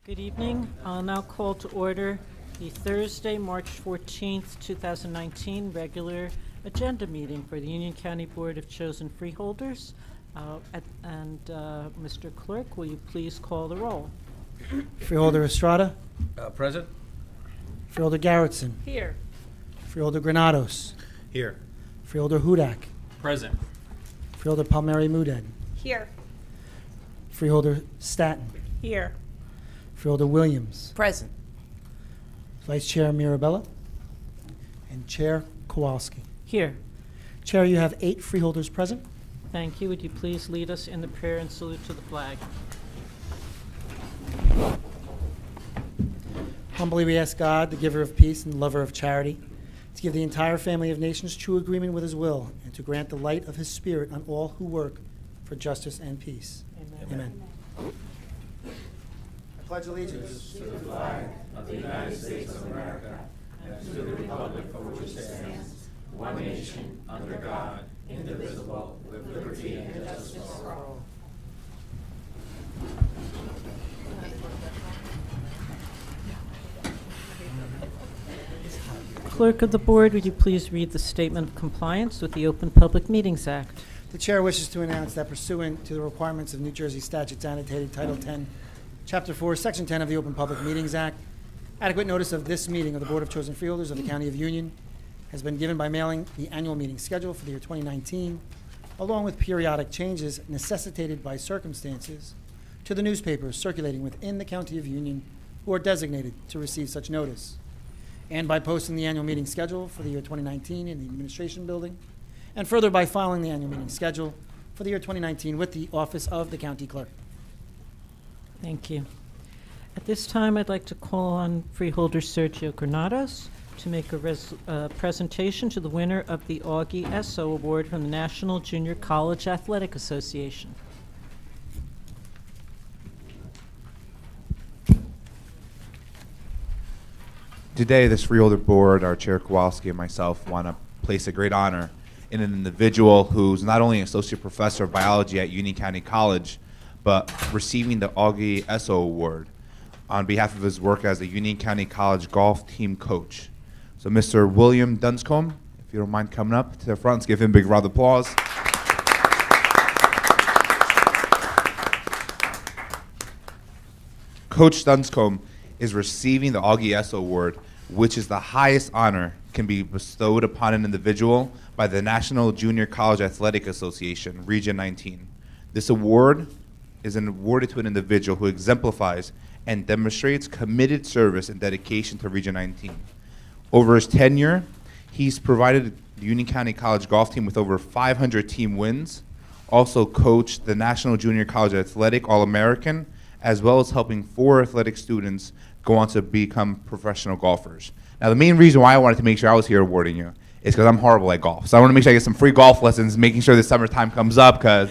Good evening. I'll now call to order the Thursday, March 14th, 2019 regular agenda meeting for the Union County Board of Chosen Freeholders. Mr. Clerk, will you please call the roll? Freeholder Estrada. Present. Freeholder Garrettson. Here. Freeholder Granados. Here. Freeholder Hudak. Present. Freeholder Palmieri Muded. Here. Freeholder Staton. Here. Freeholder Williams. Present. Vice Chair Mirabella. And Chair Kowalski. Here. Chair, you have 8 freeholders present. Thank you. Would you please lead us in the prayer and salute to the flag? Humbly we ask God, the giver of peace and lover of charity, to give the entire family of nations true agreement with his will and to grant the light of his spirit on all who work for justice and peace. Amen. I pledge allegiance to the flag of the United States of America and to the republic for which it stands, one nation, under God, indivisible, with liberty and justice for all. Clerk of the Board, would you please read the statement of compliance with the Open Public Meetings Act? The Chair wishes to announce that pursuant to the requirements of New Jersey statutes annotated Title 10, Chapter 4, Section 10 of the Open Public Meetings Act, adequate notice of this meeting of the Board of Chosen Freeholders of the County of Union has been given by mailing the annual meeting schedule for the year 2019, along with periodic changes necessitated by circumstances, to the newspapers circulating within the County of Union who are designated to receive such notice, and by posting the annual meeting schedule for the year 2019 in the Administration Building, and further by filing the annual meeting schedule for the year 2019 with the Office of the County Clerk. Thank you. At this time, I'd like to call on Freeholder Sergio Granados to make a presentation to the winner of the Augie Esso Award from the National Junior College Athletic Association. Today, this Freeholder Board, our Chair Kowalski and myself, want to place a great honor in an individual who's not only an Associate Professor of Biology at Union County College, but receiving the Augie Esso Award on behalf of his work as a Union County College golf team coach. So Mr. William Dunscombe, if you don't mind coming up to the front, let's give him a big round of applause. Coach Dunscombe is receiving the Augie Esso Award, which is the highest honor can be bestowed upon an individual by the National Junior College Athletic Association, Region 19. This award is awarded to an individual who exemplifies and demonstrates committed service and dedication to Region 19. Over his tenure, he's provided the Union County College golf team with over 500 team wins, also coached the National Junior College Athletic All-American, as well as helping 4 athletic students go on to become professional golfers. Now, the main reason why I wanted to make sure I was here awarding you is because I'm horrible at golf. So I want to make sure I get some free golf lessons, making sure the summertime comes up, because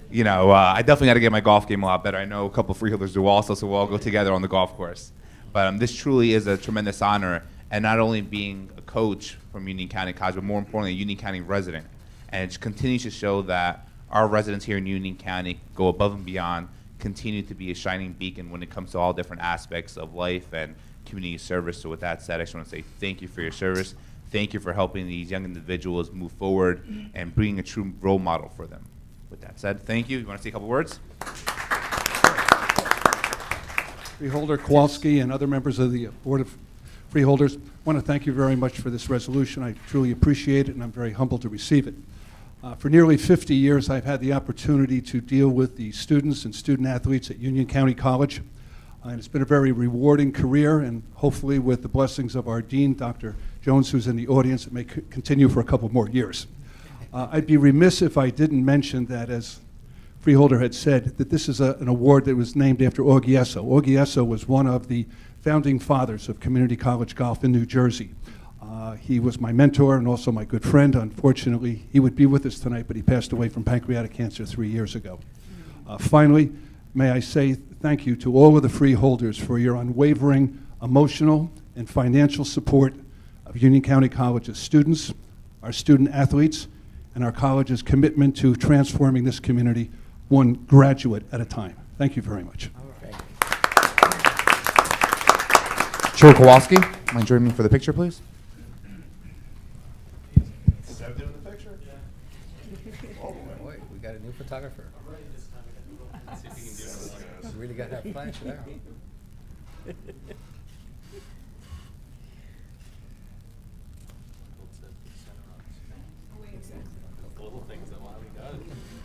you know, I definitely got to get my golf game a lot better. I know a couple of freeholders do also, so we'll all go together on the golf course. But this truly is a tremendous honor, and not only being a coach from Union County College, but more importantly, a Union County resident. And it continues to show that our residents here in Union County go above and beyond, continue to be a shining beacon when it comes to all different aspects of life and community service. So with that said, I just want to say thank you for your service. Thank you for helping these young individuals move forward and being a true role model for them. With that said, thank you. You want to say a couple words? Freeholder Kowalski and other members of the Board of Freeholders, I want to thank you very much for this resolution. I truly appreciate it, and I'm very humbled to receive it. For nearly 50 years, I've had the opportunity to deal with the students and student athletes at Union County College, and it's been a very rewarding career, and hopefully with the blessings of our dean, Dr. Jones, who's in the audience, it may continue for a couple more years. I'd be remiss if I didn't mention that, as Freeholder had said, that this is an award that was named after Augie Esso. Augie Esso was one of the founding fathers of community college golf in New Jersey. He was my mentor and also my good friend. Unfortunately, he would be with us tonight, but he passed away from pancreatic cancer 3 years ago. Finally, may I say thank you to all of the freeholders for your unwavering emotional and financial support of Union County College's students, our student athletes, and our college's commitment to transforming this community one graduate at a time. Thank you very much. All right. Chair Kowalski, mind joining me for the picture, please? Wait, we got a new photographer. You really got that flash there.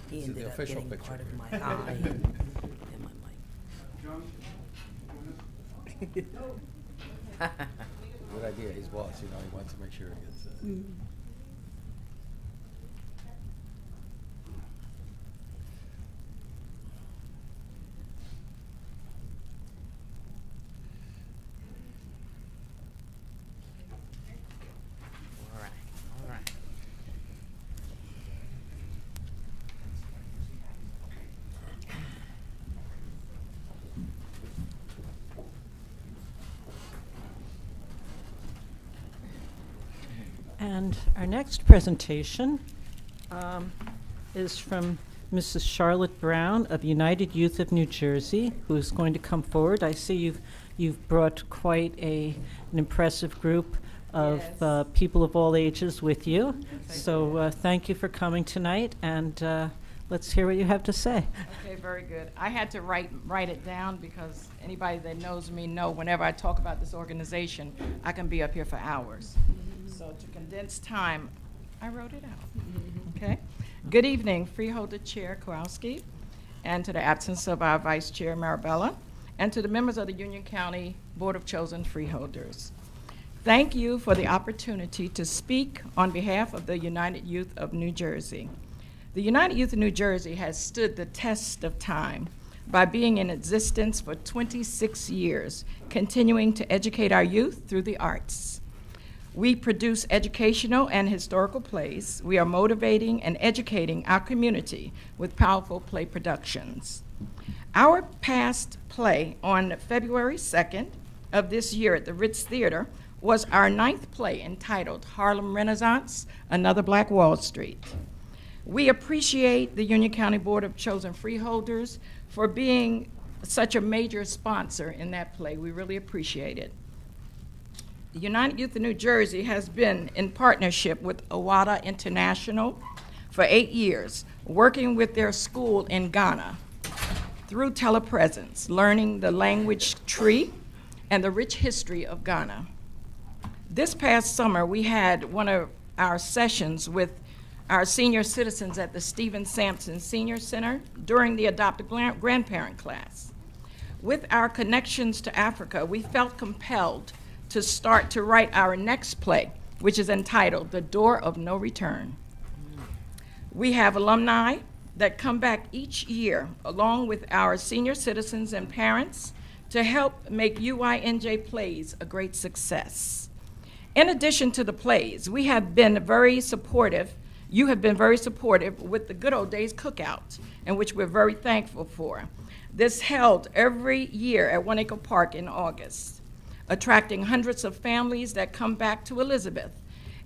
He This is ended the up official getting picture. part of my eye and my mic. Good idea. He's boss. You know, he wants to make sure he gets. All right, all right. And our next presentation is from Mrs. Charlotte Brown of United Youth of New Jersey, who is going to come forward. I see you've brought quite an impressive group of Yes. people of all ages with you. So thank you for coming tonight, and let's hear what you have to say. Okay, very good. I had to write it down because anybody that knows me know whenever I talk about this organization, I can be up here for hours. So to condense time, I wrote it out. Okay? Good evening, Freeholder Chair Kowalski, and to the absence of our Vice Chair Marabella, and to the members of the Union County Board of Chosen Freeholders. Thank you for the opportunity to speak on behalf of the United Youth of New Jersey. The United Youth of New Jersey has stood the test of time by being in existence for 26 years, continuing to educate our youth through the arts. We produce educational and historical plays. We are motivating and educating our community with powerful play productions. Our past play on February 2nd of this year at the Ritz Theater was our 9th play entitled Harlem Renaissance, Another Black Wall Street. We appreciate the Union County Board of Chosen Freeholders for being such a major sponsor in that play. We really appreciate it. The United Youth of New Jersey has been in partnership with Awada International for 8 years, working with their school in Ghana through telepresence, learning the language tree and the rich history of Ghana. This past summer, we had one of our sessions with our senior citizens at the Stephen Sampson Senior Center during the adopted grandparent class. With our connections to Africa, we felt compelled to start to write our next play, which is entitled The Door of No Return. We have alumni that come back each year, along with our senior citizens and parents, to help make UINJ plays a great success. In addition to the plays, we have been very supportive. You have been very supportive with the Good Old Days Cookout, in which we're very thankful for. This held every year at One Acre Park in August, attracting hundreds of families that come back to Elizabeth,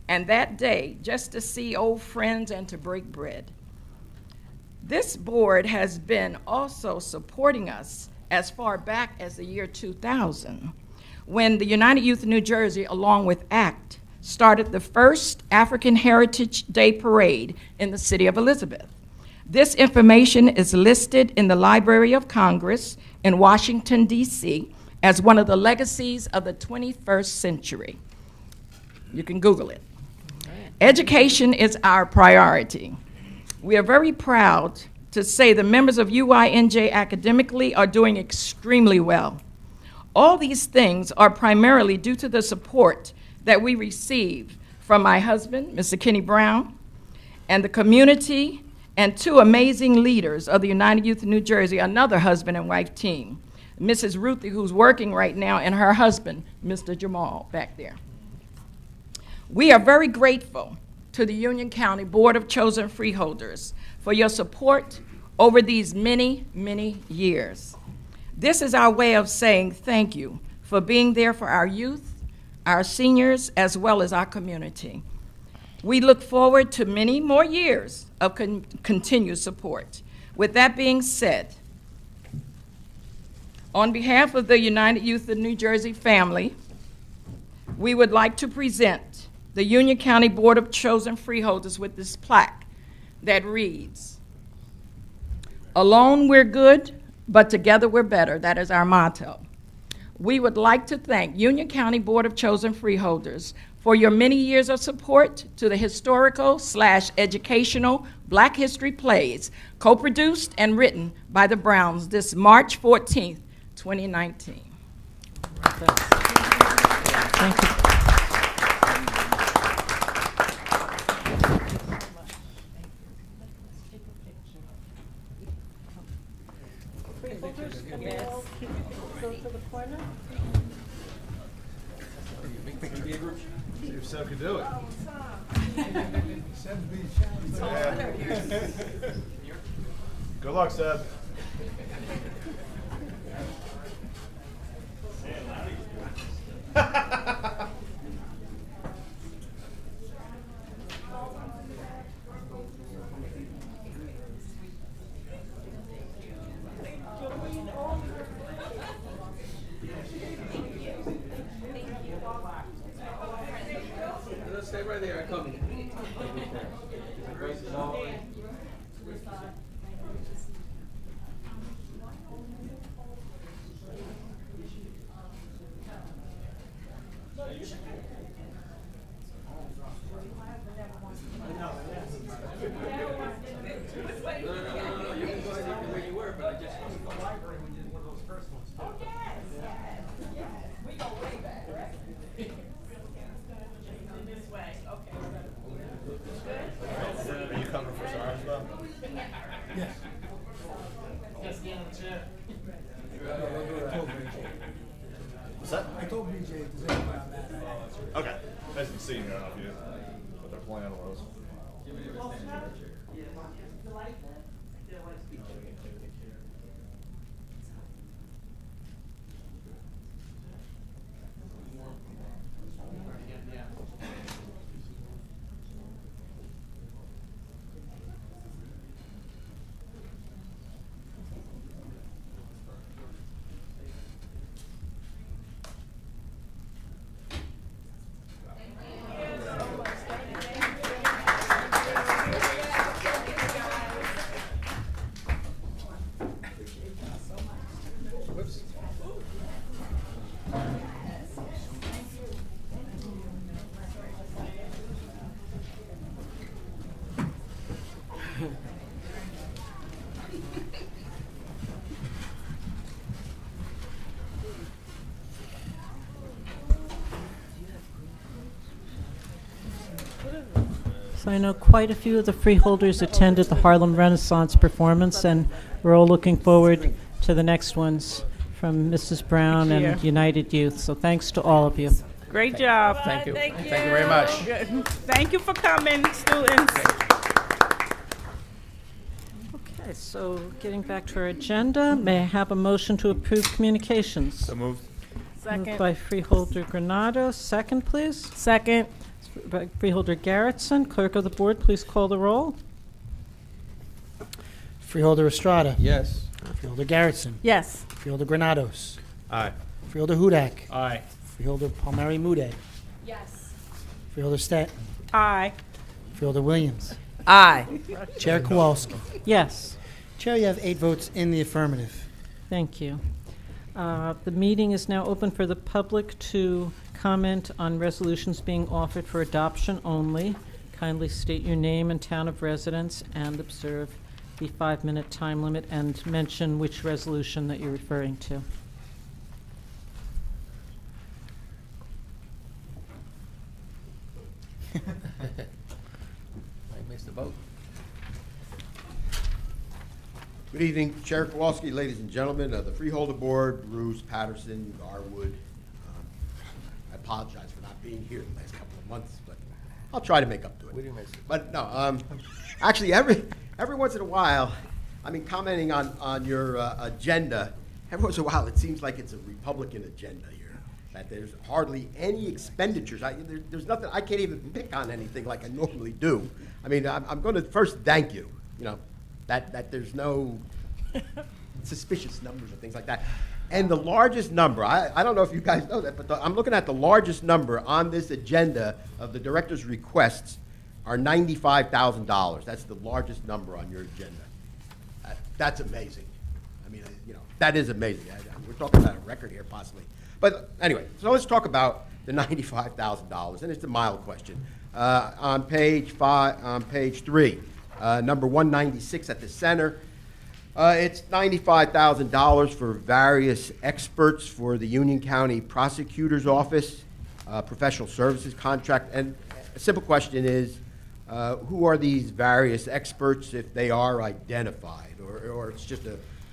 and that day just to see old friends and to break bread. This board has been also supporting us as far back as the year 2000, when the United Youth of New Jersey, along with ACT, started the first African Heritage Day Parade in the city of Elizabeth. This information is listed in the Library of Congress in Washington, D.C., as one of the legacies of the 21st century. You can Google it. Education is our priority. We are very proud to say the members of UINJ academically are doing extremely well. All these things are primarily due to the support that we receive from my husband, Mr. Kenny Brown, and the community, and 2 amazing leaders of the United Youth of New Jersey, another husband and wife team, Mrs. Ruthie, who's working right now, and her husband, Mr. Jamal, back there. We are very grateful to the Union County Board of Chosen Freeholders for your support over these many, many years. This is our way of saying thank you for being there for our youth, our seniors, as well as our community. We look forward to many more years of continued support. With that being said, on behalf of the United Youth of New Jersey family, we would like to present the Union County Board of Chosen Freeholders with this plaque that reads, "Alone we're good, but together we're better." That is our motto. We would like to thank Union County Board of Chosen Freeholders for your many years of support to the historical/educational Black History plays co-produced and written by the Browns this March 14th, 2019. Thank you. See if Seb can do it. Good luck, Seb. Stay right there, I'm coming. Are you coming for SARS though? What's that? I told BJ to say about that. Okay. I haven't seen it enough yet. What their plan was. So I know quite a few of the freeholders attended the Harlem Renaissance performance, and we're all looking forward to the next ones from Mrs. Brown and year. United Youth. So thanks to all of you. Great job. Thank you. Thank you very much. Thank you for coming, students. Okay, so getting back to our agenda, may I have a motion to approve communications? So moved. Moved by Freeholder Granado. Second, please. Second. By Freeholder Garrettson. Clerk of the Board, please call the roll. Freeholder Estrada. Yes. Freeholder Garrettson. Yes. Freeholder Granados. Aye. Freeholder Hudak. Aye. Freeholder Palmieri Mude. Yes. Freeholder Stanton. Aye. Freeholder Williams. Aye. Chair Kowalski. Yes. Chair, you have 8 votes in the affirmative. Thank you. The meeting is now open for the public to comment on resolutions being offered for adoption only. Kindly state your name and town of residence and observe the 5-minute time limit and mention which resolution that you're referring to. I missed the vote. Good evening, Chair Kowalski, ladies and gentlemen of the Freeholder Board, Bruce, Patterson, Garwood. I apologize for not being here the last couple of months, but I'll try to make up to it. We didn't miss it. But no, actually, every once in a while, I mean, commenting on your agenda, every once in a while, it seems like it's a Republican agenda here, that there's hardly any expenditures. There's nothing, I can't even pick on anything like I normally do. I mean, I'm going to first thank you, that there's no suspicious numbers or things like that. And the largest number, I don't know if you guys know that, but I'm looking at the largest number on this agenda of the director's requests are $95,000. That's the largest number on your agenda. That's amazing. I mean, that is amazing. We're talking about a record here, possibly. But anyway, so let's talk about the $95,000, and it's a mild question. On page 3, number 196 at the center, it's $95,000 for various experts for the Union County Prosecutor's Office, professional services contract. And a simple question is, who are these various experts if they are identified? Or it's just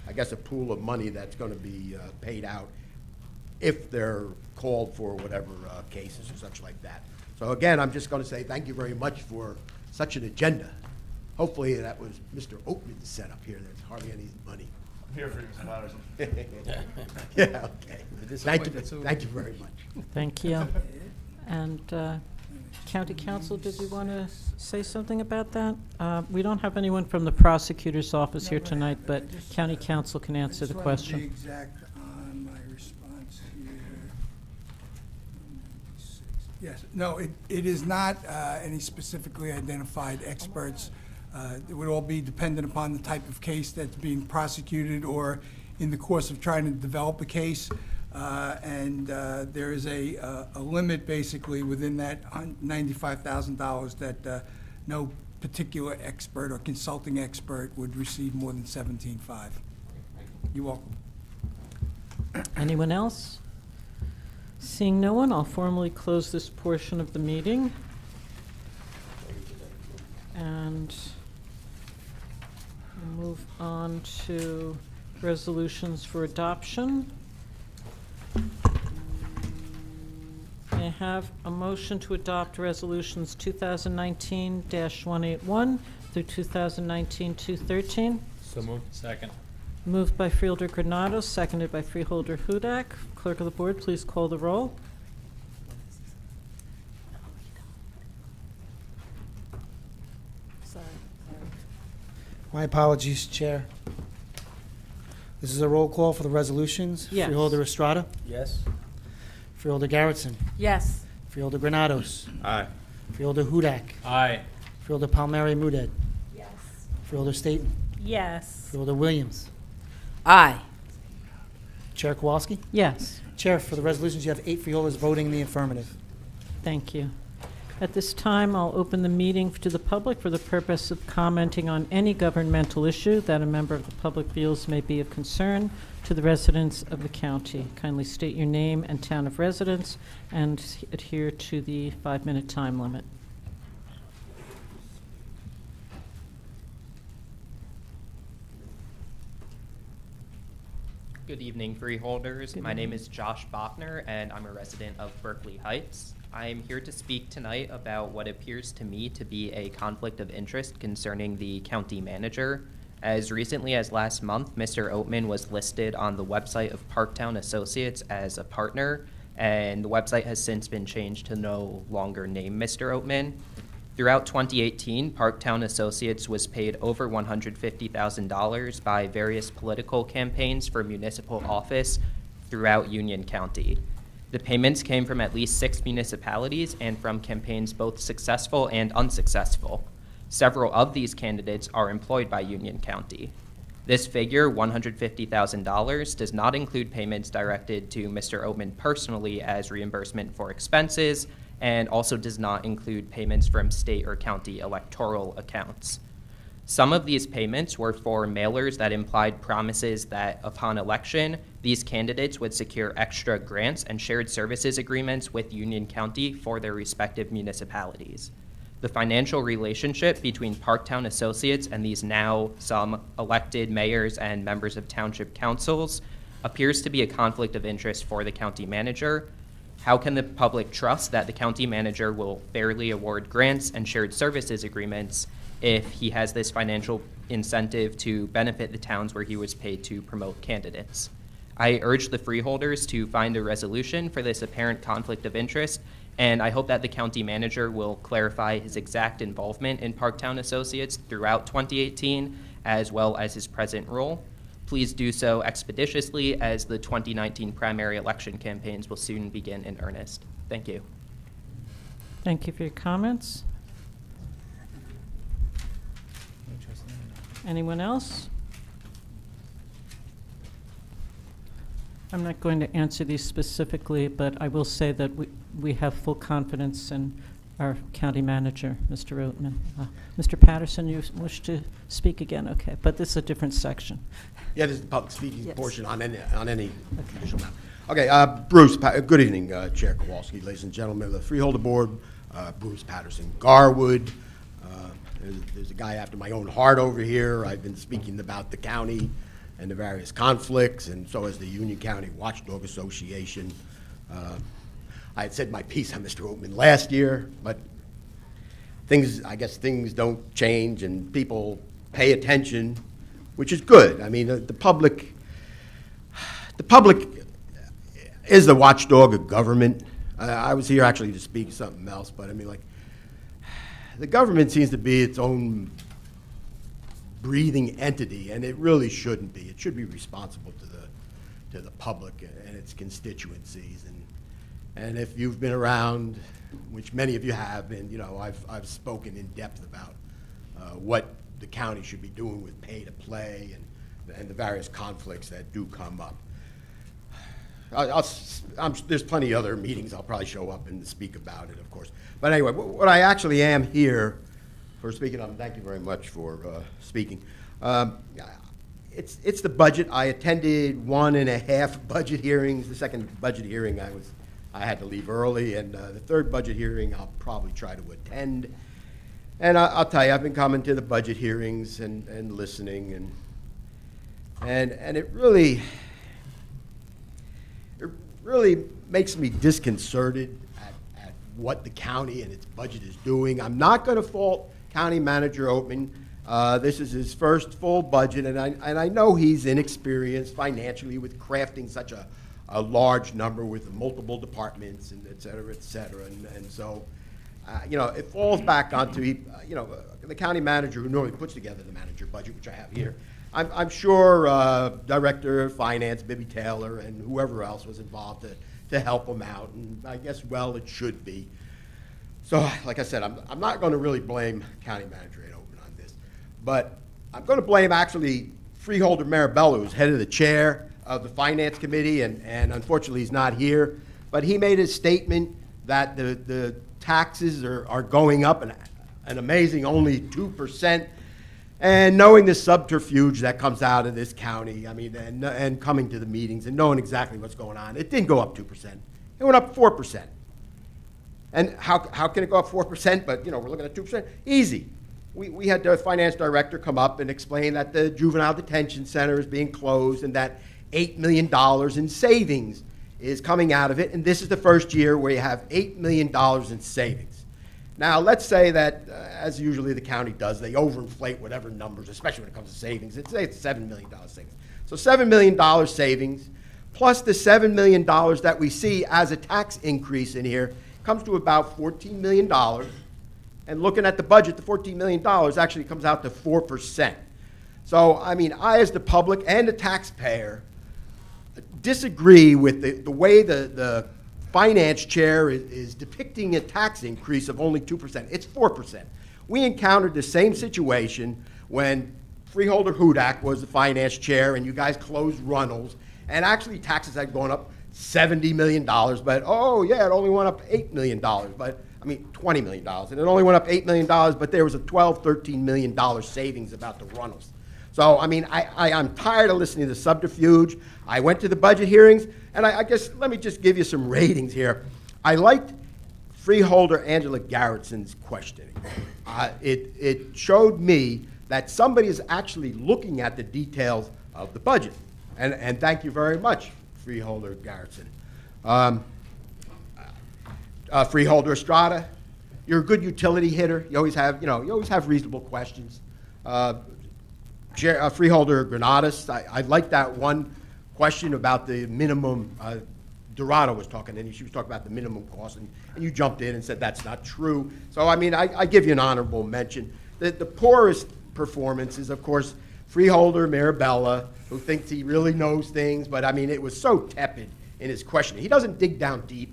I guess a pool of money that's going to be paid out if they're called for whatever cases or such like that. So again, I'm just going to say thank you very much for such an agenda. Hopefully that was Mr. Oatman's setup here. There's hardly any money. I'm here for you, Mr. Patterson. Yeah, okay. Thank you very much. Thank you. And County Council, did you want to say something about that? We don't have anyone from the prosecutor's office here tonight, but County Council can answer the question. I just want to be exact on my response here. 196. Yes, no, it is not any specifically identified experts. It would all be dependent upon the type of case that's being prosecuted or in the course of trying to develop a case. And there is a limit basically within that $95,000 that no particular expert or consulting expert would receive more than $17,500. You're welcome. Anyone else? Seeing no one, I'll formally close this portion of the meeting. And we'll move on to resolutions for adoption. May I have a motion to adopt resolutions 2019-181 through 2019-213? So moved. Second. Moved by Freeholder Granados, seconded by Freeholder Hudak. Clerk of the Board, please call the roll. My apologies, Chair. This is a roll call for the resolutions. Yes. Freeholder Estrada, Yes. Freeholder Garrettson, Yes. Freeholder Granados, Aye. Freeholder Hudak, Aye. Freeholder Palmieri Muedad, Yes. Freeholder Staton, Yes. Freeholder Williams, Aye. Chair Kowalski. Yes. Chair, for the resolutions, you have 8 freeholders voting in the affirmative. Thank you. At this time, I'll open the meeting to the public for the purpose of commenting on any governmental issue that a member of the public feels may be of concern to the residents of the county. Kindly state your name and town of residence and adhere to the 5-minute time limit. Good evening, freeholders. My name is Josh Bachner, and I'm a resident of Berkeley Heights. I'm here to speak tonight about what appears to me to be a conflict of interest concerning the county manager. As recently as last month, Mr. Oatman was listed on the website of Parktown Associates as a partner, and the website has since been changed to no longer name Mr. Oatman. Throughout 2018, Parktown Associates was paid over $150,000 by various political campaigns for municipal office throughout Union County. The payments came from at least 6 municipalities and from campaigns both successful and unsuccessful. Several of these candidates are employed by Union County. This figure, $150,000, does not include payments directed to Mr. Oatman personally as reimbursement for expenses, and also does not include payments from state or county electoral accounts. Some of these payments were for mailers that implied promises that upon election, these candidates would secure extra grants and shared services agreements with Union County for their respective municipalities. The financial relationship between Parktown Associates and these now some elected mayors and members of township councils appears to be a conflict of interest for the county manager. How can the public trust that the county manager will fairly award grants and shared services agreements if he has this financial incentive to benefit the towns where he was paid to promote candidates? I urge the freeholders to find a resolution for this apparent conflict of interest, and I hope that the county manager will clarify his exact involvement in Parktown Associates throughout 2018, as well as his present role. please do so expeditiously, as the 2019 primary election campaigns will soon begin in earnest. Thank you. Thank you for your comments. Anyone else? I'm not going to answer these specifically, but I will say that we have full confidence in our county manager, Mr. Oatman. Mr. Patterson, you wish to speak again? Okay, but this is a different section. Yeah, this is the public speaking Yes. portion on any judicial matter. Okay, Bruce, good evening, Chair Kowalski, ladies and gentlemen of the Freeholder Board, Bruce Patterson Garwood. There's a guy after my own heart over here. I've been speaking about the county and the various conflicts, and so has the Union County Watchdog Association. I had said my piece on Mr. Oatman last year, but I guess things don't change and people pay attention, which is good. I mean, the public is the watchdog of government. I was here actually to speak something else, but I mean, like, the government seems to be its own breathing entity, and it really shouldn't be. It should be responsible to the public and its constituencies. And if you've been around, which many of you have been, you know, I've spoken in depth about what the county should be doing with pay to play and the various conflicts that do come up. There's plenty of other meetings I'll probably show up and speak about it, of course. But anyway, what I actually am here for speaking on, thank you very much for speaking. It's the budget. I attended 1.5 budget hearings. The second budget hearing I had to leave early, and the third budget hearing I'll probably try to attend. And I'll tell you, I've been coming to the budget hearings and listening, and it really makes me disconcerted at what the county and its budget is doing. I'm not going to fault County Manager Oatman. This is his first full budget, and I know he's inexperienced financially with crafting such a large number with multiple departments and et cetera, and so, you know, it falls back onto, you know, the county manager who normally puts together the manager budget, which I have here. I'm sure Director of Finance, Bibby Taylor, and whoever else was involved to help him out, and I guess, well, it should be. So, like I said, I'm not going to really blame County Manager Oatman on this, but I'm going to blame actually Freeholder Marabella, who's head of the chair of the Finance Committee, and unfortunately he's not here, but he made a statement that the taxes are going up an amazing only 2%. And knowing the subterfuge that comes out of this county, I mean, and coming to the meetings and knowing exactly what's going on, it didn't go up 2%. It went up 4%. And how can it go up 4%, but, you know, we're looking at 2%? Easy. We had the finance director come up and explain that the juvenile detention center is being closed and that $8 million in savings is coming out of it. And this is the first year where you have $8 million in savings. Now, let's say that, as usually the county does, they overinflate whatever numbers, especially when it comes to savings. Let's say it's $7 million savings. So $7 million savings, plus the $7 million that we see as a tax increase in here, comes to about $14 million. And looking at the budget, the $14 million actually comes out to 4%. So, I mean, I, as the public and the taxpayer, disagree with the way the finance chair is depicting a tax increase of only 2%. It's 4%. We encountered the same situation when Freeholder Hudak was the finance chair and you guys closed Runnels, and actually taxes had gone up $70 million, but oh yeah, it only went up $8 million, but I mean $20 million, and it only went up $8 million, but there was a $13 million savings about the Runnels. So, I mean, I'm tired of listening to subterfuge. I went to the budget hearings, and I guess let me just give you some ratings here. I liked Freeholder Angela Garrettson's questioning. It showed me that somebody is actually looking at the details of the budget. And thank you very much, Freeholder Garrettson. Freeholder Estrada, you're a good utility hitter. You always have, you always have reasonable questions. Freeholder Granados, I like that one question about the minimum. Dorado was talking, and she was talking about the minimum cost, and you jumped in and said that's not true. So, I mean, I give you an honorable mention. The poorest performance is, of course, Freeholder, Marabella, who thinks he really knows things, but I mean, it was so tepid in his questioning. He doesn't dig down deep.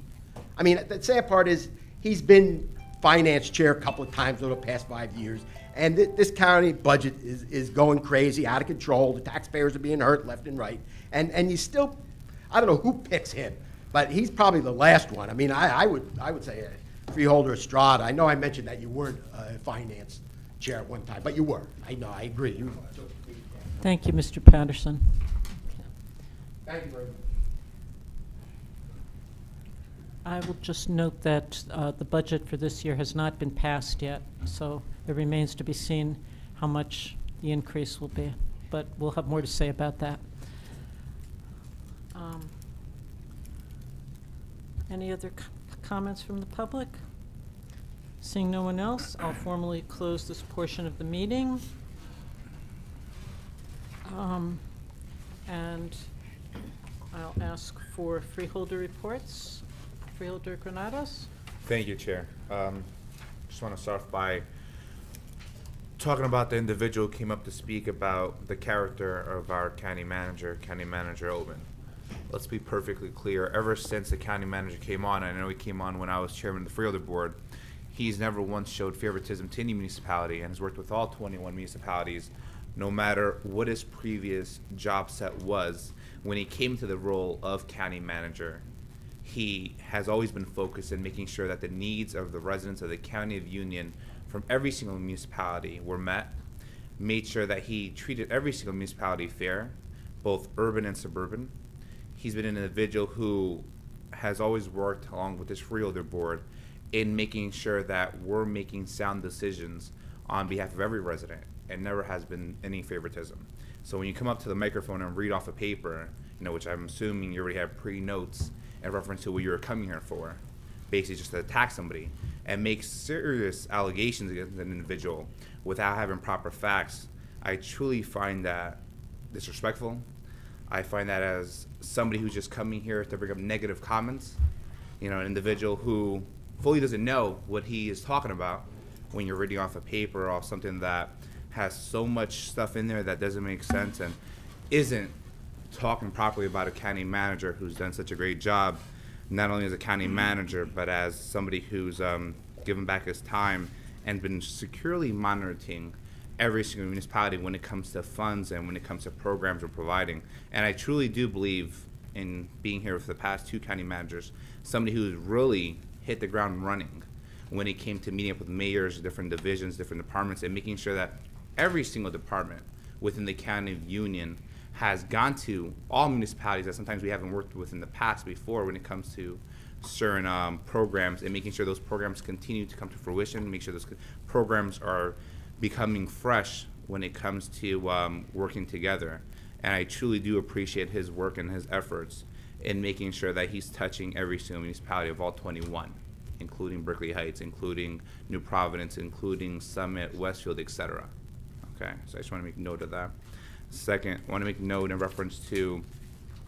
I mean, the sad part is he's been finance chair a couple of times over the past 5 years, and this county budget is going crazy, out of control. The taxpayers are being hurt left and right, and you still, I don't know who picks him, but he's probably the last one. I mean, I would say Freeholder Estrada. I know I mentioned that you weren't a finance chair at one time, but you were. I know, I agree. You were. Thank you, Mr. Patterson. Thank you very much. I will just note that the budget for this year has not been passed yet, so it remains to be seen how much the increase will be, but we'll have more to say about that. Any other comments from the public? Seeing no one else, I'll formally close this portion of the meeting. And I'll ask for freeholder reports. Freeholder Granados. Thank you, Chair. Just want to start off by talking about the individual who came up to speak about the character of our County Manager Oben. Let's be perfectly clear. Ever since the County Manager came on, I know he came on when I was Chairman of the Freeholder Board, he's never once showed favoritism to any municipality and has worked with all 21 municipalities, no matter what his previous job set was. When he came to the role of County Manager, he has always been focused in making sure that the needs of the residents of the County of Union from every single municipality were met, made sure that he treated every single municipality fair, both urban and suburban. He's been an individual who has always worked along with this Freeholder Board in making sure that we're making sound decisions on behalf of every resident, and never has been any favoritism. So when you come up to the microphone and read off a paper, which I'm assuming you already have pre-notes in reference to what you were coming here for, basically just to attack somebody and make serious allegations against an individual without having proper facts, I truly find that disrespectful. I find that as somebody who's just coming here to bring up negative comments, an individual who fully doesn't know what he is talking about when you're reading off a paper or something that has so much stuff in there that doesn't make sense and isn't talking properly about a county manager who's done such a great job, not only as a county manager, but as somebody who's given back his time and been securely monitoring every single municipality when it comes to funds and when it comes to programs we're providing. And I truly do believe in being here for the past 2 county managers, somebody who's really hit the ground running when it came to meeting up with mayors, different divisions, different departments, and making sure that every single department within the County of Union has gone to all municipalities that sometimes we haven't worked with in the past before when it comes to certain programs, and making sure those programs continue to come to fruition, make sure those programs are becoming fresh when it comes to working together. And I truly do appreciate his work and his efforts in making sure that he's touching every single municipality of all 21, including Berkeley Heights, including New Providence, including Summit, Westfield, etc. Okay, so I just want to make note of that. Second, I want to make note in reference to,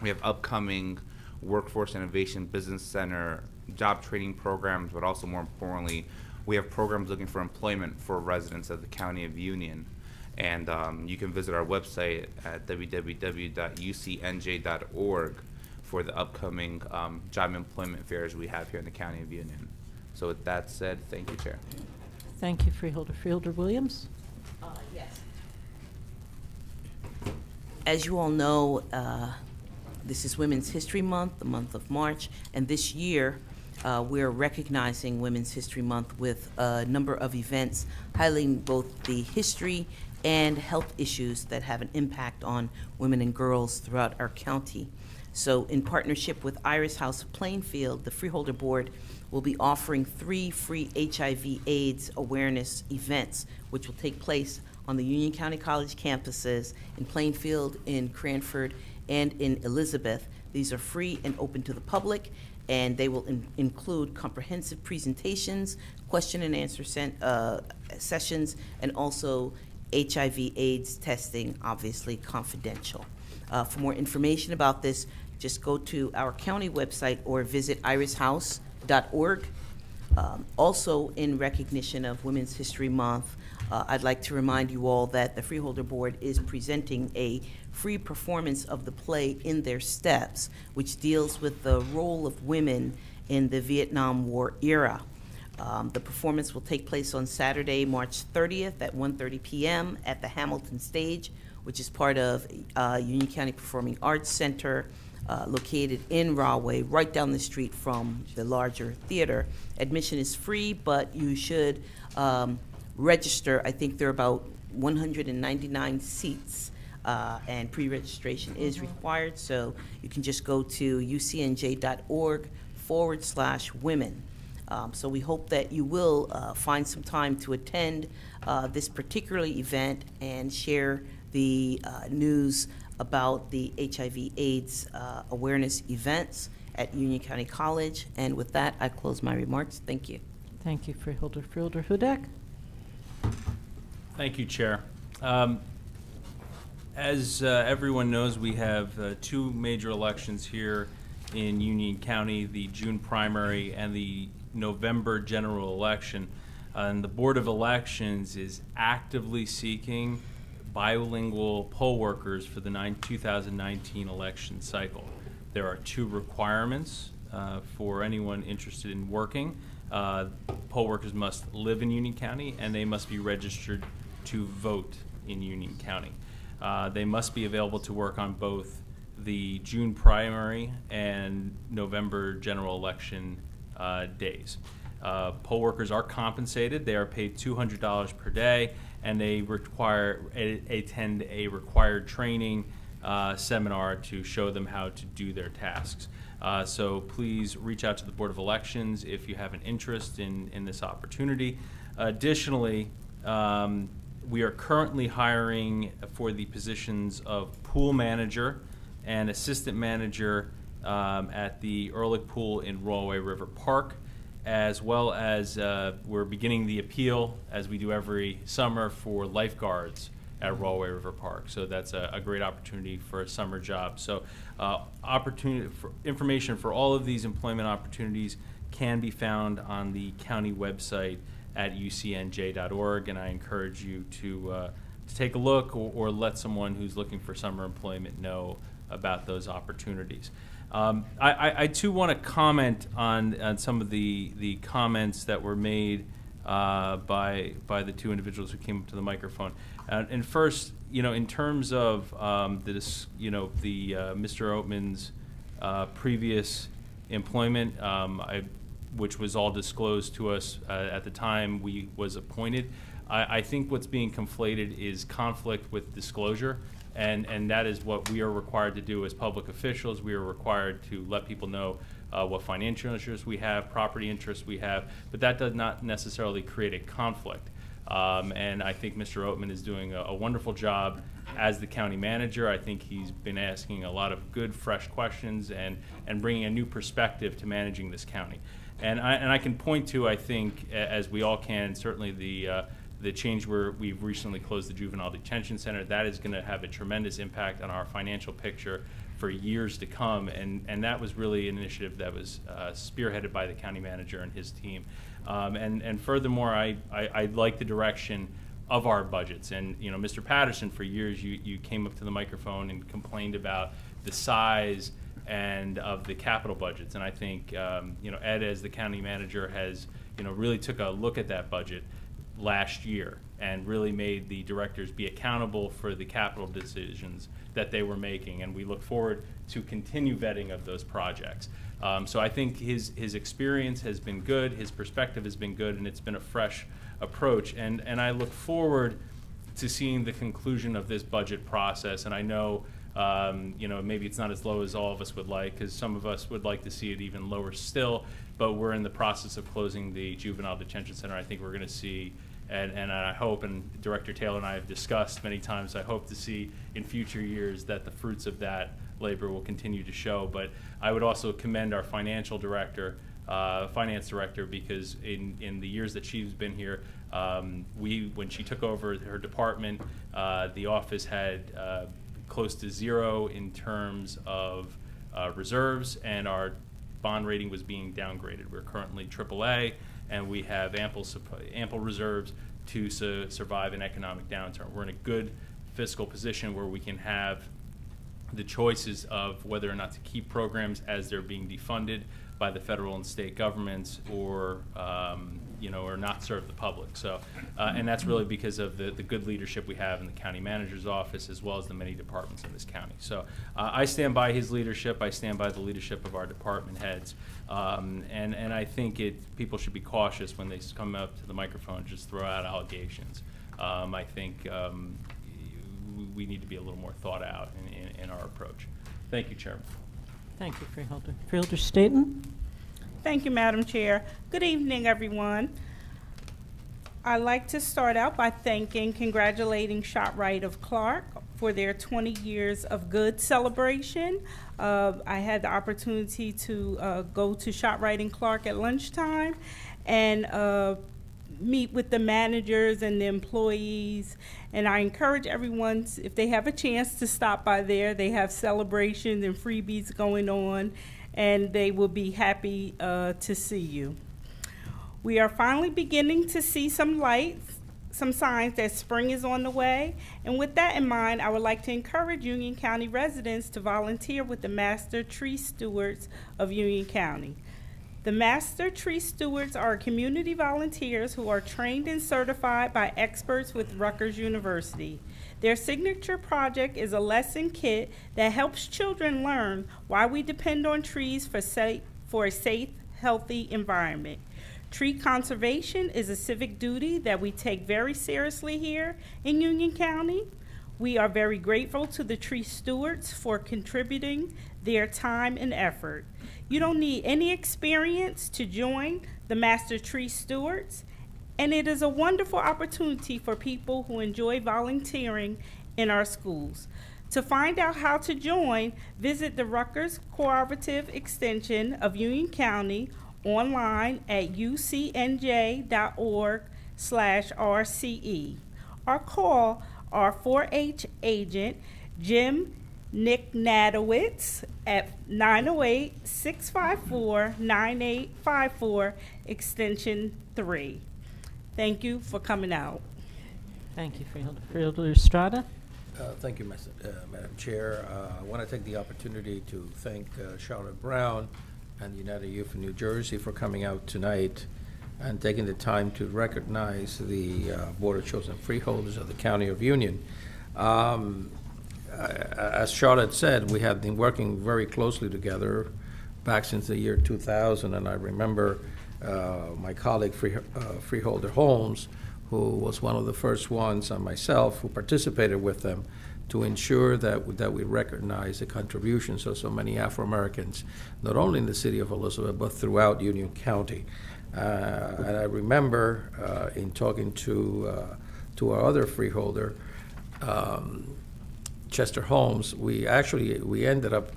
we have upcoming Workforce Innovation Business Center job training programs, but also more importantly, we have programs looking for employment for residents of the County of Union. And you can visit our website at www.ucnj.org for the upcoming job employment fairs we have here in the County of Union. So with that said, thank you, Chair. Thank you, Freeholder. Freeholder Williams? Yes. As you all know, this is Women's History Month, the month of March, and this year we're recognizing Women's History Month with a number of events highlighting both the history and health issues that have an impact on women and girls throughout our county. So in partnership with Iris House of Plainfield, the Freeholder Board will be offering 3 free HIV/AIDS awareness events, which will take place on the Union County College campuses in Plainfield, in Cranford, and in Elizabeth. These are free and open to the public, and they will include comprehensive presentations, question and answer sessions, and also HIV/AIDS testing, obviously confidential. For more information about this, just go to our county website or visit irishouse.org. Also, in recognition of Women's History Month, I'd like to remind you all that the Freeholder Board is presenting a free performance of the play In Their Steps, which deals with the role of women in the Vietnam War era. The performance will take place on Saturday, March 30th at 1:30 p.m. at the Hamilton Stage, which is part of Union County Performing Arts Center, located in Rahway, right down the street from the larger theater. Admission is free, but you should register. I think there are about 199 seats, and pre-registration is required, so you can just go to ucnj.org/women. So we hope that you will find some time to attend this particular event and share the news about the HIV/AIDS awareness events at Union County College. And with that, I close my remarks. Thank you. Thank you, Freeholder. Freeholder Hudak? Thank you, Chair. As everyone knows, we have two major elections here in Union County, the June primary and the November general election. And the Board of Elections is actively seeking bilingual poll workers for the 2019 election cycle. There are two requirements for anyone interested in working. Poll workers must live in Union County, and they must be registered to vote in Union County. They must be available to work on both the June primary and November general election days. Poll workers are compensated. They are paid $200 per day, and they attend a required training seminar to show them how to do their tasks. So please reach out to the Board of Elections if you have an interest in this opportunity. Additionally, we are currently hiring for the positions of pool manager and assistant manager at the Ehrlich Pool in Rahway River Park, as well as we're beginning the appeal, as we do every summer, for lifeguards at Rahway River Park. So that's a great opportunity for a summer job. So information for all of these employment opportunities can be found on the county website at ucnj.org, and I encourage you to take a look or let someone who's looking for summer employment know about those opportunities. I too want to comment on some of the comments that were made by the two individuals who came up to the microphone. And first, in terms of Mr. Oatman's previous employment, which was all disclosed to us at the time we was appointed, I think what's being conflated is conflict with disclosure. And that is what we are required to do as public officials. We are required to let people know what financial interests we have, property interests we have, but that does not necessarily create a conflict. And I think Mr. Oatman is doing a wonderful job as the county manager. I think he's been asking a lot of good, fresh questions and bringing a new perspective to managing this county. And I can point to, I think, as we all can, certainly the change where we've recently closed the Juvenile Detention Center. That is going to have a tremendous impact on our financial picture for years to come, and that was really an initiative that was spearheaded by the county manager and his team. And furthermore, I like the direction of our budgets. And Mr. Patterson, for years you came up to the microphone and complained about the size and of the capital budgets. And I think Ed, as the county manager, has really took a look at that budget last year and really made the directors be accountable for the capital decisions that they were making, and we look forward to continue vetting of those projects. So I think his experience has been good, his perspective has been good, and it's been a fresh approach, and I look forward to seeing the conclusion of this budget process. And I know maybe it's not as low as all of us would like, because some of us would like to see it even lower still, but we're in the process of closing the Juvenile Detention Center. I think we're going to see, and I hope, and Director Taylor and I have discussed many times, I hope to see in future years that the fruits of that labor will continue to show. But I would also commend our finance director, because in the years that she's been here, when she took over her department, the office had close to zero in terms of reserves, and our bond rating was being downgraded. We're currently AAA, and we have ample reserves to survive an economic downturn. We're in a good fiscal position where we can have the choices of whether or not to keep programs as they're being defunded by the federal and state governments, or or not serve the public. So, and that's really because of the good leadership we have in the county manager's office, as well as the many departments in this county. So, I stand by his leadership. I stand by the leadership of our department heads, and I think people should be cautious when they come up to the microphone and just throw out allegations. I think we need to be a little more thought out in our approach. Thank you, Chairman. Thank you, Freeholder. Freeholder Staton? Thank you, Madam Chair. Good evening, everyone. I'd like to start out by congratulating ShopRite of Clark for their 20 years of good celebration. I had the opportunity to go to ShopRite in Clark at lunchtime and meet with the managers and the employees, and I encourage everyone, if they have a chance, to stop by there. They have celebrations and freebies going on, and they will be happy to see you. We are finally beginning to see some lights, some signs that spring is on the way, and with that in mind, I would like to encourage Union County residents to volunteer with the Master Tree Stewards of Union County. The Master Tree Stewards are community volunteers who are trained and certified by experts with Rutgers University. Their signature project is a lesson kit that helps children learn why we depend on trees for a safe, healthy environment. Tree conservation is a civic duty that we take very seriously here in Union County. We are very grateful to the tree stewards for contributing their time and effort. You don't need any experience to join the Master Tree Stewards, and it is a wonderful opportunity for people who enjoy volunteering in our schools. To find out how to join, visit the Rutgers Cooperative Extension of Union County online at ucnj.org/RCE, or call our 4-H agent, Jim Nicknadowitz, at 908-654-9854, extension 3. Thank you for coming out. Thank you, Freeholder. Freeholder Estrada? Thank you, Madam Chair. I want to take the opportunity to thank Charlotte Brown and United Youth in New Jersey for coming out tonight and taking the time to recognize the Board of Chosen Freeholders of the County of Union. As Charlotte said, we have been working very closely together back since the year 2000, and I remember my colleague Freeholder Holmes, who was one of the first ones, and myself, who participated with them to ensure that we recognize the contributions of so many Afro-Americans, not only in the city of Elizabeth, but throughout Union County. And I remember in talking to our other freeholder, Chester Holmes, we ended up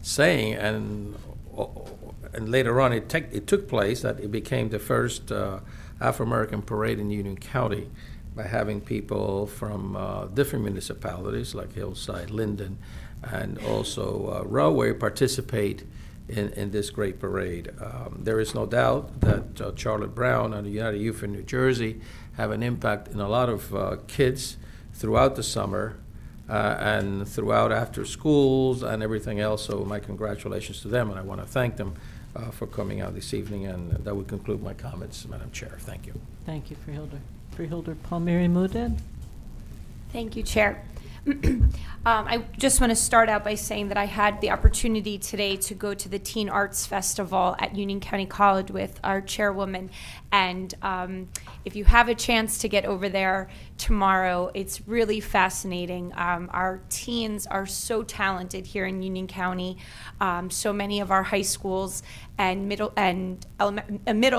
saying, and later on it took place, that it became the first Afro-American parade in Union County by having people from different municipalities like Hillside, Linden, and also Rahway participate in this great parade. There is no doubt that Charlotte Brown and the United Youth in New Jersey have an impact in a lot of kids throughout the summer and throughout after schools and everything else. So my congratulations to them, and I want to thank them for coming out this evening. And that would conclude my comments, Madam Chair. Thank you. Thank you, Freeholder. Freeholder Palmieri Moded? Thank you, Chair. I just want to start out by saying that I had the opportunity today to go to the Teen Arts Festival at Union County College with our chairwoman, and if you have a chance to get over there tomorrow, it's really fascinating. Our teens are so talented here in Union County. So many of our high schools and middle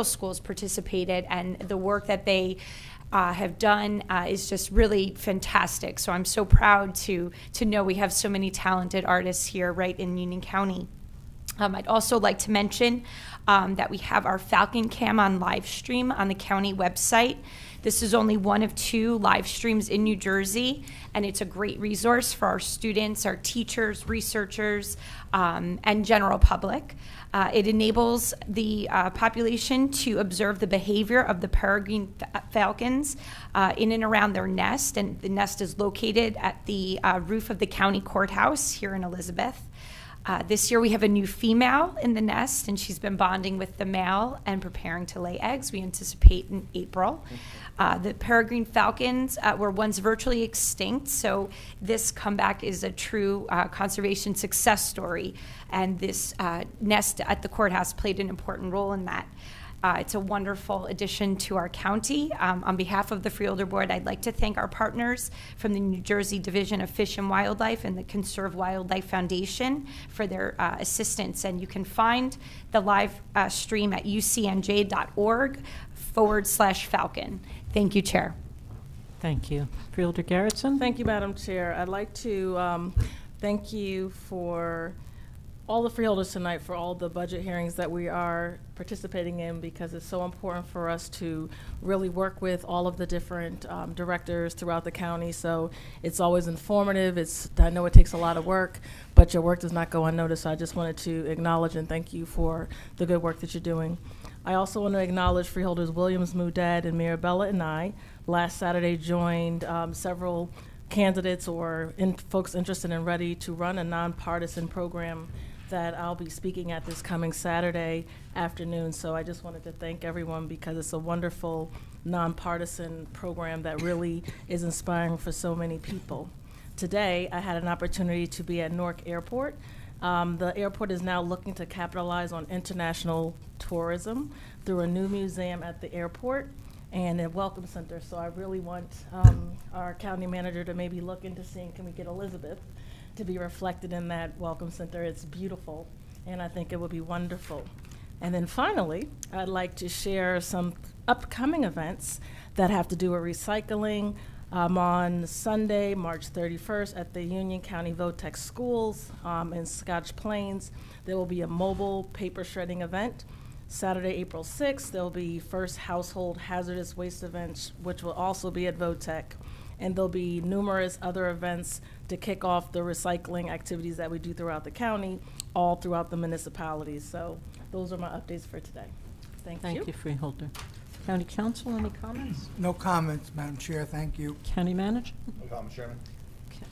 schools participated, and the work that they have done is just really fantastic. So I'm so proud to know we have so many talented artists here right in Union County. I'd also like to mention that we have our Falcon Cam on live stream on the county website. This is only one of 2 live streams in New Jersey, and it's a great resource for our students, our teachers, researchers, and general public. It enables the population to observe the behavior of the peregrine falcons in and around their nest, and the nest is located at the roof of the county courthouse here in Elizabeth. This year we have a new female in the nest, and she's been bonding with the male and preparing to lay eggs. We anticipate in April. The peregrine falcons were once virtually extinct, so this comeback is a true conservation success story, and this nest at the courthouse played an important role in that. It's a wonderful addition to our county. On behalf of the Freeholder Board, I'd like to thank our partners from the New Jersey Division of Fish and Wildlife and the Conserve Wildlife Foundation for their assistance. And you can find the live stream at ucnj.org/falcon. Thank you, Chair. Thank you. Freeholder Garrettson? Thank you, Madam Chair. I'd like to thank you for all the freeholders tonight for all the budget hearings that we are participating in, because it's so important for us to really work with all of the different directors throughout the county. So it's always informative. I know it takes a lot of work, but your work does not go unnoticed. So I just wanted to acknowledge and thank you for the good work that you're doing. I also want to acknowledge Freeholders Williams, Mudad, and Mirabella and I last Saturday joined several candidates or folks interested and ready to run a nonpartisan program that I'll be speaking at this coming Saturday afternoon. So I just wanted to thank everyone, because it's a wonderful nonpartisan program that really is inspiring for so many people. Today, I had an opportunity to be at Newark Airport. The airport is now looking to capitalize on international tourism through a new museum at the airport and a welcome center. So I really want our county manager to maybe look into seeing, can we get Elizabeth to be reflected in that welcome center. It's beautiful, and I think it would be wonderful. And then finally, I'd like to share some upcoming events that have to do with recycling. On Sunday, March 31st, at the Union County Votech Schools in Scotch Plains, there will be a mobile paper shredding event. Saturday, April 6th, there will be first household hazardous waste event, which will also be at Votech. And there'll be numerous other events to kick off the recycling activities that we do throughout the county, all throughout the municipalities. So those are my updates for today. Thank you. Thank you, Freeholder. County Council, any comments? No comments, Madam Chair, thank you. County Manager? No comment, Chairman. Okay.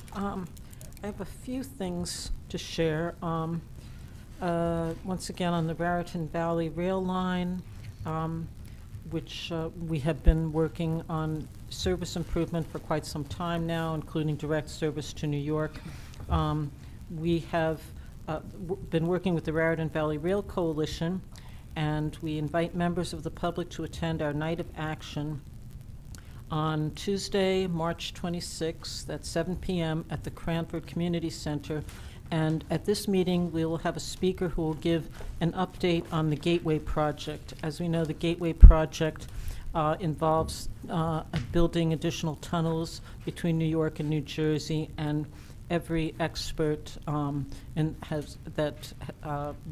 I have a few things to share. Once again, on the Raritan Valley Rail Line, which we have been working on service improvement for quite some time now, including direct service to New York. We have been working with the Raritan Valley Rail Coalition, and we invite members of the public to attend our Night of Action on Tuesday, March 26th at 7 p.m. at the Cranford Community Center. And at this meeting, we will have a speaker who will give an update on the Gateway Project. As we know, the Gateway Project involves building additional tunnels between New York and New Jersey, and every expert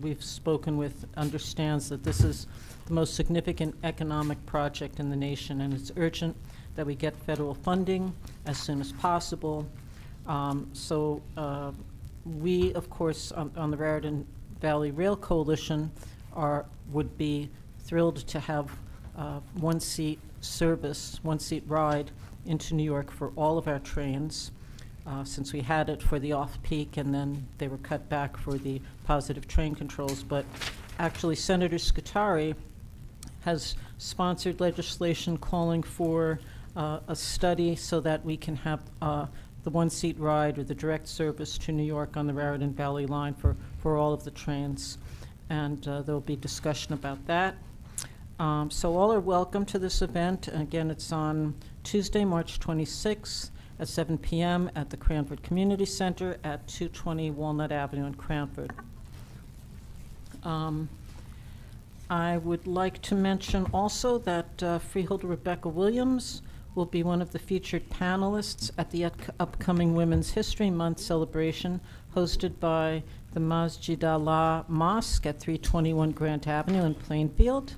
we've spoken with understands that this is the most significant economic project in the nation, and it's urgent that we get federal funding as soon as possible. We, of course, on the Raritan Valley Rail Coalition would be thrilled to have one-seat service, one-seat ride into New York for all of our trains, since we had it for the off-peak and then they were cut back for the positive train controls. But actually, Senator Scutari has sponsored legislation calling for a study so that we can have the one-seat ride or the direct service to New York on the Raritan Valley line for all of the trains. And there'll be discussion about that. So all are welcome to this event. Again, it's on Tuesday, March 26th at 7 p.m. at the Cranford Community Center at 220 Walnut Avenue in Cranford. I would like to mention also that Freeholder Rebecca Williams will be one of the featured panelists at the upcoming Women's History Month celebration hosted by the Masjid Allah Mosque at 321 Grant Avenue in Plainfield.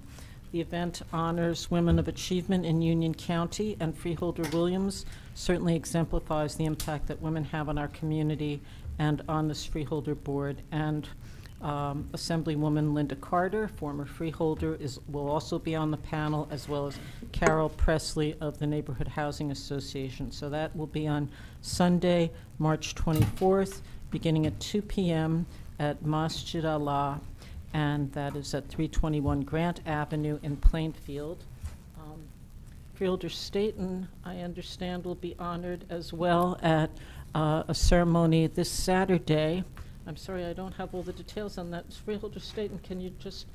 The event honors women of achievement in Union County, and Freeholder Williams certainly exemplifies the impact that women have on our community and on this Freeholder Board. And Assemblywoman Linda Carter, former Freeholder, will also be on the panel, as well as Carol Presley of the Neighborhood Housing Association. So that will be on Sunday, March 24th, beginning at 2 p.m. at Masjid Allah, and that is at 321 Grant Avenue in Plainfield. Freeholder Staten, I understand, will be honored as well at a ceremony this Saturday. I'm sorry, I don't have all the details on that. Freeholder Staten, can you just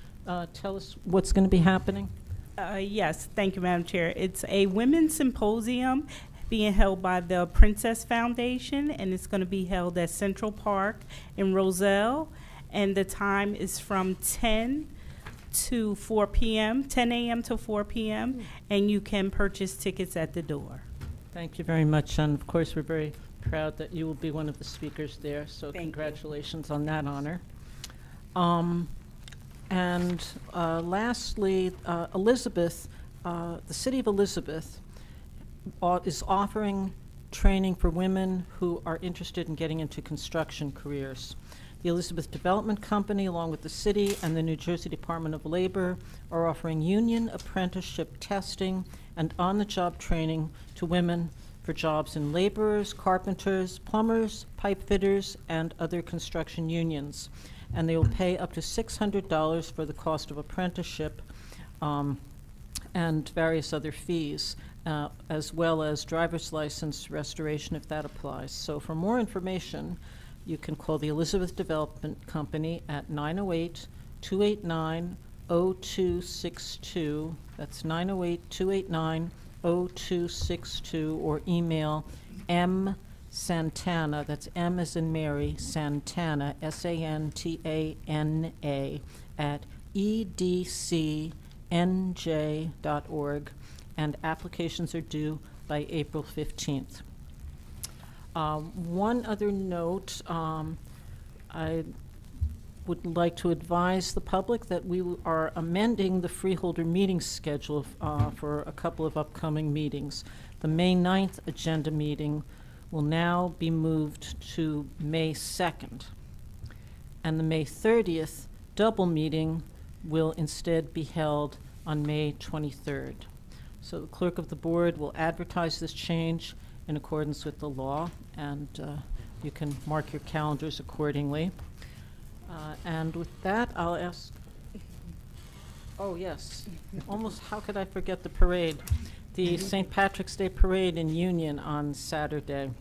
tell us what's going to be happening? Yes, thank you, Madam Chair. It's a women's symposium being held by the Princess Foundation, and it's going to be held at Central Park in Roselle, and the time is from 10 to 4 p.m., 10 a.m. to 4 p.m., and you can purchase tickets at the door. Thank you very much, and of course we're very proud that you will be one of the speakers there, so Thank congratulations on that honor. Lastly, Elizabeth, the city of Elizabeth is offering training for women who are interested in getting into construction careers. The Elizabeth Development Company, along with the city and the New Jersey Department of Labor, are offering union apprenticeship testing and on-the-job training to women for jobs in laborers, carpenters, plumbers, pipe fitters, and other construction unions. And they will pay up to $600 for the cost of apprenticeship and various other fees, as well as driver's license restoration if that applies. So for more information, you can call the Elizabeth Development Company at 908-289-0262. That's 908-289-0262, or email msantana, that's M as in Mary, Santana, S-A-N-T-A-N-A, at edcnj.org, and applications are due by April 15th. One other note, I would like to advise the public that we are amending the Freeholder meeting schedule for a couple of upcoming meetings. The May 9th agenda meeting will now be moved to May 2nd, and the May 30th double meeting will instead be held on May 23rd. So the clerk of the board will advertise this change in accordance with the law, and you can mark your calendars accordingly. And with that, I'll ask, oh yes, almost, how could I forget the parade? The St. Patrick's Day Parade in Union on Saturday.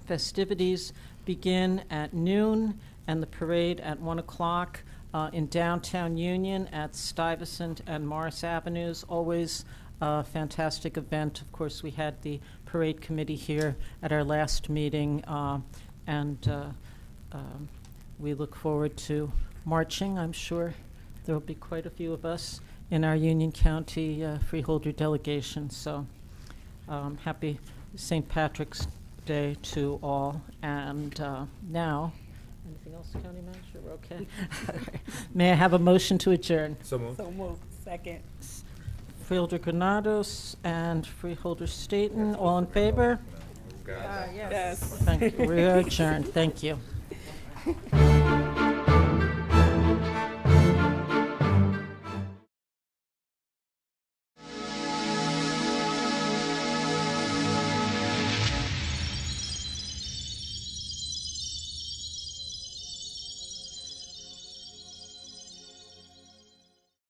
Festivities begin at noon, and the parade at 1 o'clock in downtown Union at Stuyvesant and Morris Avenues. Always a fantastic event. Of course, we had the parade committee here at our last meeting, and we look forward to marching. I'm sure there will be quite a few of us in our Union County Freeholder delegation. So happy St. Patrick's Day to all. And now, anything else, County Manager? We're okay. May I have a motion to adjourn? So moved. So moved. Second. Freeholder Granados and Freeholder Staten, all in favor? Yes. Thank you. We are adjourned. Thank you.